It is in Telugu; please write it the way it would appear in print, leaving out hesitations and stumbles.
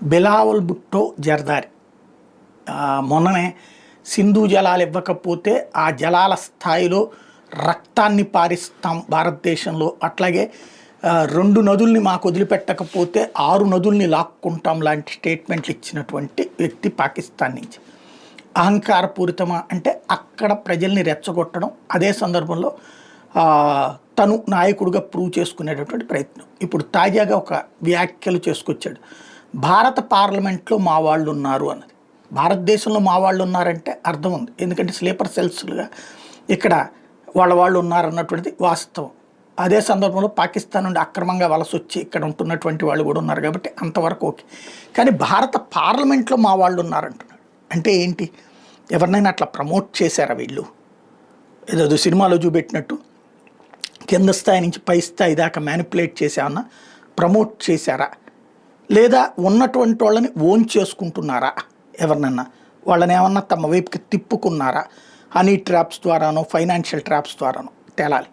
బిలావల్ భుట్టో జర్దారి మొన్ననే సింధు జలాలు ఇవ్వకపోతే ఆ జలాల స్థాయిలో రక్తాన్ని పారిస్తాం భారతదేశంలో, అట్లాగే 2 నదుల్ని మాకు వదిలిపెట్టకపోతే 6 నదుల్ని లాక్కుంటాం లాంటి స్టేట్మెంట్లు ఇచ్చినటువంటి వ్యక్తి పాకిస్తాన్ నుంచి. అహంకారపూరితమా అంటే అక్కడ ప్రజల్ని రెచ్చగొట్టడం, అదే సందర్భంలో తను నాయకుడిగా ప్రూవ్ చేసుకునేటటువంటి ప్రయత్నం. ఇప్పుడు తాజాగా ఒక వ్యాఖ్యలు చేసుకొచ్చాడు, భారత పార్లమెంట్లో మా వాళ్ళు ఉన్నారు అన్నది. భారతదేశంలో మా వాళ్ళు ఉన్నారంటే అర్థం ఉంది, ఎందుకంటే స్లీపర్ సెల్స్లుగా ఇక్కడ వాళ్ళు ఉన్నారన్నటువంటిది వాస్తవం. అదే సందర్భంలో పాకిస్తాన్ నుండి అక్రమంగా వలస వచ్చి ఇక్కడ ఉంటున్నటువంటి వాళ్ళు కూడా ఉన్నారు కాబట్టి అంతవరకు ఓకే. కానీ భారత పార్లమెంట్లో మా వాళ్ళు ఉన్నారంటున్నాడు అంటే ఏంటి? ఎవరినైనా అట్లా ప్రమోట్ చేశారా వీళ్ళు? ఏదో సినిమాలో చూపెట్టినట్టు కింద స్థాయి నుంచి పై స్థాయి దాకా మ్యానిపులేట్ చేసామన్నా ప్రమోట్ చేశారా? లేదా ఉన్నటువంటి వాళ్ళని ఓన్ చేసుకుంటున్నారా? ఎవరినన్నా వాళ్ళని ఏమన్నా తమ వైపుకి తిప్పుకున్నారా? హనీ ట్రాప్స్ ద్వారానో ఫైనాన్షియల్ ట్రాప్స్ ద్వారానో తేలాలి.